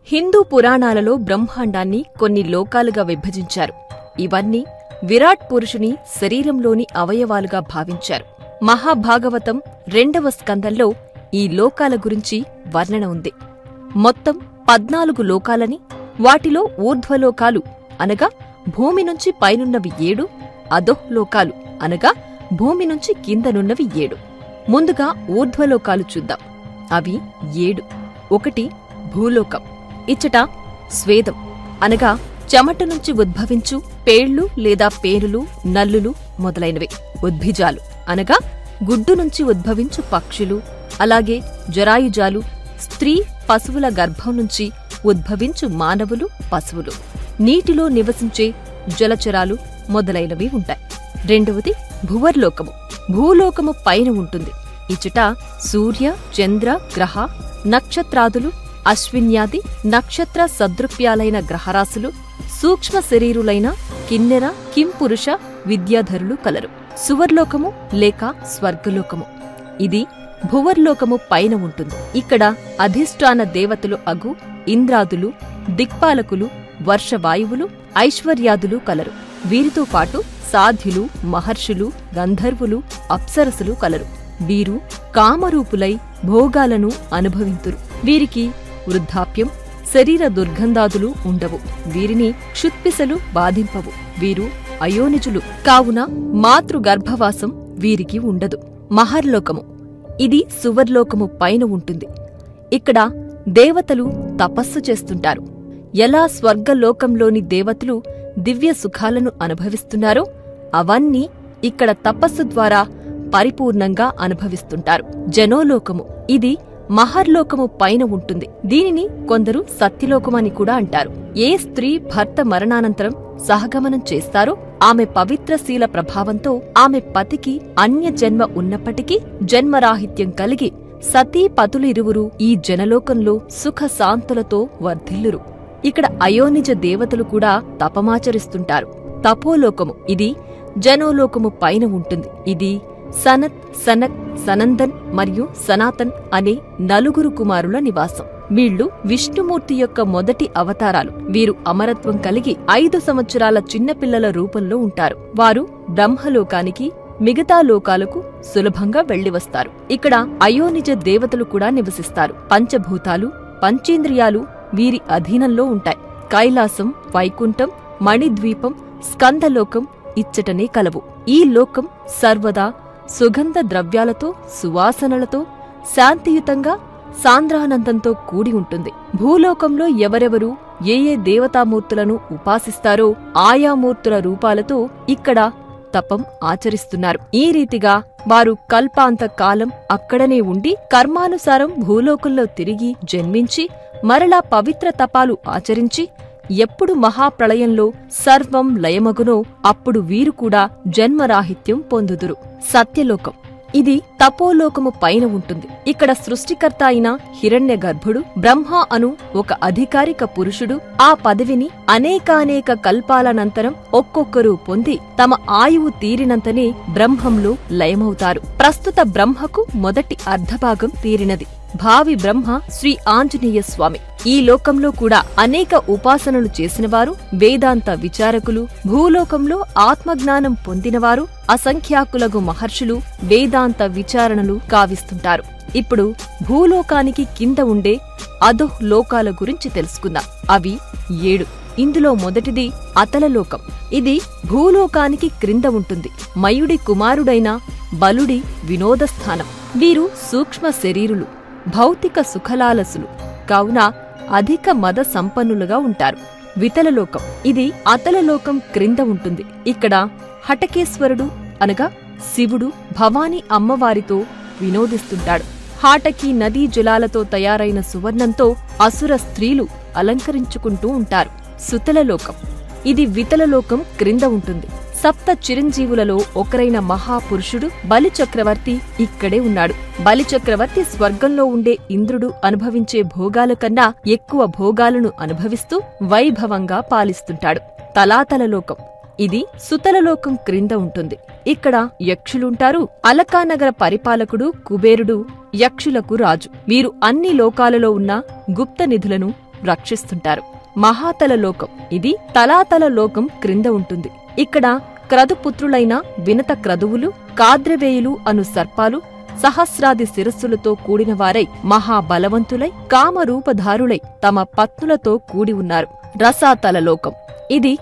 హిందూ పురాణాలలో బ్రహ్మాండాన్ని కొన్ని లోకాలుగా విభజించారు. ఇవన్నీ విరాట్ పురుషుని శరీరంలోని అవయవాలుగా భావించారు. మహాభాగవతం 2వ స్కందంలో ఈ లోకాల గురించి వర్ణన ఉంది. మొత్తం 14 లోకాలని, వాటిలో ఊర్ధ్వలోకాలు అనగా భూమి నుంచి పైనున్నవి 7, అధోలోకాలు అనగా భూమి నుంచి కిందనున్నవి 7. ముందుగా ఊర్ధ్వలోకాలు చూద్దాం. అవి 7. 1 భూలోకం. ఇచ్చట స్వేదం అనగా చెమట నుంచి ఉద్భవించు పేళ్లు లేదా పేరులు, నల్లులు మొదలైనవి. ఉద్భిజాలు అనగా గుడ్డు నుంచి ఉద్భవించు పక్షులు, అలాగే జరాయుజాలు స్త్రీ పశువుల గర్భం నుంచి ఉద్భవించు మానవులు, పశువులు. నీటిలో నివసించే జలచరాలు మొదలైనవి ఉంటాయి. 2వది భువర్లోకము. భూలోకము పైన ఉంటుంది. ఇచ్చట సూర్య, చంద్ర, గ్రహ, నక్షత్రాదులు, అశ్విన్యాది నక్షత్ర సదృప్యాలైన గ్రహరాశులు, సూక్ష్మ శరీరులైన కిన్నెర, కింపురుష, విద్యాధరులు కలరు. సువర్లోకము లేక స్వర్గలోకము. ఇది భువర్లోకము పైన ఉంటుంది. ఇక్కడ అధిష్టాన దేవతలు అగు ఇంద్రాదులు, దిక్పాలకులు, వర్షవాయువులు, ఐశ్వర్యాదులు కలరు. వీరితో పాటు సాధ్యులు, మహర్షులు, గంధర్వులు, అప్సరసులు కలరు. వీరు కామరూపులై భోగాలను అనుభవింతురు. వీరికి వృద్ధాప్యం, శరీర దుర్గంధాదులు ఉండవు. వీరిని క్షుత్పిసలు బాధింపవు. వీరు అయోనిజులు కావున మాతృగర్భవాసం వీరికి ఉండదు. మహర్లోకము. ఇది సువర్లోకము పైన ఉంటుంది. ఇక్కడ దేవతలు తపస్సు చేస్తుంటారు. ఎలా స్వర్గలోకంలోని దేవతలు దివ్య సుఖాలను అనుభవిస్తున్నారో అవన్నీ ఇక్కడ తపస్సు ద్వారా పరిపూర్ణంగా అనుభవిస్తుంటారు. జనోలోకము. ఇది మహర్లోకము పైన ఉంటుంది. దీనిని కొందరు సత్యలోకమని కూడా అంటారు. ఏ స్త్రీ భర్త మరణానంతరం సహగమనం చేస్తారో ఆమె పవిత్రశీల ప్రభావంతో ఆమె పతికి అన్య జన్మ ఉన్నప్పటికీ జన్మరాహిత్యం కలిగి సతీ పతులిరువురు ఈ జనలోకంలో సుఖశాంతులతో వర్ధిల్లురు. ఇక్కడ అయోనిజ దేవతలు కూడా తపమాచరిస్తుంటారు. తపోలోకము. ఇది జనోలోకము పైన ఉంటుంది. ఇది సనత్, సనక్, సనందన్ మరియు సనాతన్ అనే 4 కుమారుల నివాసం. వీళ్లు విష్ణుమూర్తి యొక్క మొదటి అవతారాలు. వీరు అమరత్వం కలిగి 5 సంవత్సరాల చిన్నపిల్లల రూపంలో ఉంటారు. వారు బ్రహ్మలోకానికి, మిగతా లోకాలకు సులభంగా వెళ్లివస్తారు. ఇక్కడ అయోనిజ దేవతలు కూడా నివసిస్తారు. పంచభూతాలు, పంచేంద్రియాలు వీరి అధీనంలో ఉంటాయి. కైలాసం, వైకుంఠం, మణిద్వీపం, స్కందలోకం ఇచ్చటనే కలవు. ఈ లోకం సర్వదా సుగంధ ద్రవ్యాలతో, సువాసనలతో, శాంతియుతంగా, సాంద్రానందంతో కూడి ఉంటుంది. భూలోకంలో ఎవరెవరు ఏ ఏ దేవతామూర్తులను ఉపాసిస్తారో ఆయా మూర్తుల రూపాలతో ఇక్కడ తపం ఆచరిస్తున్నారు. ఈ రీతిగా వారు కల్పాంత కాలం అక్కడనే ఉండి కర్మానుసారం భూలోకంలో తిరిగి జన్మించి మరలా పవిత్ర తపాలు ఆచరించి ఎప్పుడు మహాప్రళయంలో సర్వం లయమగునో అప్పుడు వీరు కూడా జన్మరాహిత్యం పొందుదురు. సత్యలోకం. ఇది తపోలోకము పైన ఉంటుంది. ఇక్కడ సృష్టికర్త అయిన హిరణ్య గర్భుడు బ్రహ్మ అను ఒక అధికారిక పురుషుడు ఆ పదవిని అనేకానేక కల్పాలనంతరం ఒక్కొక్కరు పొంది తమ ఆయువు తీరినంతనే బ్రహ్మంలో లయమవుతారు. ప్రస్తుత బ్రహ్మకు మొదటి అర్ధభాగం తీరినది. భావి బ్రహ్మ శ్రీ ఆంజనేయ స్వామి. ఈ లోకంలో కూడా అనేక ఉపాసనలు చేసినవారు, వేదాంత విచారకులు, భూలోకంలో ఆత్మజ్ఞానం పొందినవారు, అసంఖ్యాకులగు మహర్షులు వేదాంత విచారణలు కావిస్తుంటారు. ఇప్పుడు భూలోకానికి కింద ఉండే అధోః లోకాల గురించి తెలుసుకుందాం. అవి 7. ఇందులో మొదటిది అతలలోకం. ఇది భూలోకానికి క్రింద ఉంటుంది. మయుడి కుమారుడైన బలుడి వినోదస్థానం. వీరు సూక్ష్మ శరీరులు, భౌతిక సుఖలాలసులు కావున అధిక మద సంపన్నులుగా ఉంటారు. వితలలోకం. ఇది అతలలోకం క్రింద ఉంటుంది. ఇక్కడ హటకేశ్వరుడు అనగా శివుడు భవానీ అమ్మవారితో వినోదిస్తుంటాడు. హాటకి నదీ జలాలతో తయారైన సువర్ణంతో అసుర స్త్రీలు అలంకరించుకుంటూ ఉంటారు. సుతలలోకం. ఇది వితలలోకం క్రింద ఉంటుంది. సప్త చిరంజీవులలో ఒకరైన మహాపురుషుడు బలిచక్రవర్తి ఇక్కడే ఉన్నాడు. బలిచక్రవర్తి స్వర్గంలో ఉండే ఇంద్రుడు అనుభవించే భోగాల కన్నా ఎక్కువ భోగాలను అనుభవిస్తూ వైభవంగా పాలిస్తుంటాడు. తలాతలలోకం. ఇది సుతలలోకం క్రింద ఉంటుంది. ఇక్కడ యక్షులుంటారు. అలకానగర పరిపాలకుడు కుబేరుడు యక్షులకు రాజు. వీరు అన్ని లోకాలలో ఉన్న గుప్త నిధులను రక్షిస్తుంటారు. మహాతల లోకం ఇది తలాతల లోకం క్రింద ఉంటుంది. ఇక్కడ క్రతుపుత్రులైన వినత క్రతువులు, కాద్రవేయులు అను సర్పాలు సహస్రాది శిరస్సులతో కూడినవారై మహాబలవంతులై కామరూపధారులై తమ పత్నులతో కూడి ఉన్నారు. రసాతల లోకం ఇది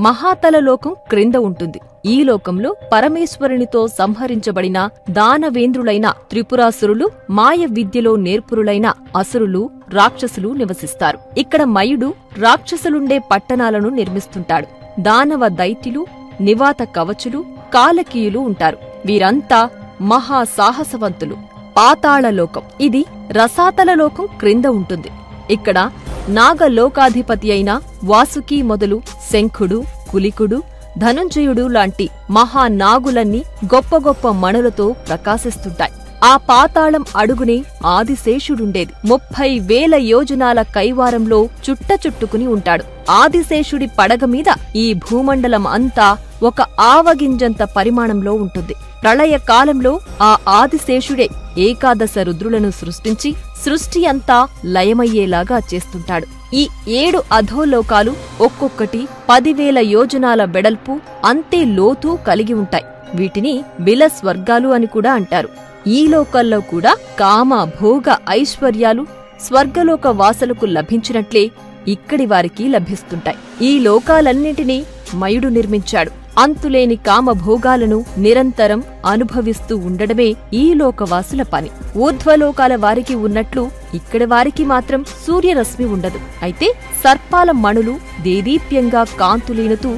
మహాతల లోకం క్రింద ఉంటుంది. ఈ లోకంలో పరమేశ్వరునితో సంహరించబడిన దానవేంద్రులైన త్రిపురాసురులు, మాయ విద్యలో నేర్పురులైన అసురులు, రాక్షసులు నివసిస్తారు. ఇక్కడ మయుడు రాక్షసులుండే పట్టణాలను నిర్మిస్తుంటాడు. దానవ దైత్యులు, నివాత కవచులు, కాలకీయులు ఉంటారు. వీరంతా మహాసాహసవంతులు. పాతాళలోకం ఇది రసాతల లోకం క్రింద ఉంటుంది. ఇక్కడ నాగలోకాధిపతి అయిన వాసుకి మొదలు శంఖుడు, కులికుడు, ధనుంజయుడు లాంటి మహానాగులన్నీ గొప్ప గొప్ప మణులతో ప్రకాశిస్తుంటాయి. ఆ పాతాళం అడుగునే ఆదిశేషుడుండేది. 30,000 యోజనాల కైవారంలో చుట్టుకుని ఉంటాడు. ఆదిశేషుడి పడగమీద ఈ భూమండలం అంతా ఒక ఆవగింజంత పరిమాణంలో ఉంటుంది. ప్రళయ కాలంలో ఆ ఆదిశేషుడే ఏకాదశ రుద్రులను సృష్టించి సృష్టి అంతా లయమయ్యేలాగా చేస్తుంటాడు. ఈ 7 అధోలోకాలు ఒక్కొక్కటి 10,000 యోజనాల వెడల్పు, అంతే లోతు కలిగి ఉంటాయి. వీటిని బిలస్వర్గాలు అని కూడా అంటారు. ఈ లోకాల్లో కూడా కామ, భోగ, ఐశ్వర్యాలు స్వర్గలోక వాసులకు లభించినట్లే ఇక్కడి వారికి లభిస్తుంటాయి. ఈ లోకాలన్నింటినీ మయుడు నిర్మించాడు. అంతులేని కామభోగాలను నిరంతరం అనుభవిస్తూ ఉండడమే ఈ లోకవాసుల పని. ఊర్ధ్వలోకాల వారికి ఉన్నట్లు ఇక్కడి వారికి మాత్రం సూర్యరశ్మి ఉండదు. అయితే సర్పాల మణులు దేదీప్యంగా కాంతులీనుతూ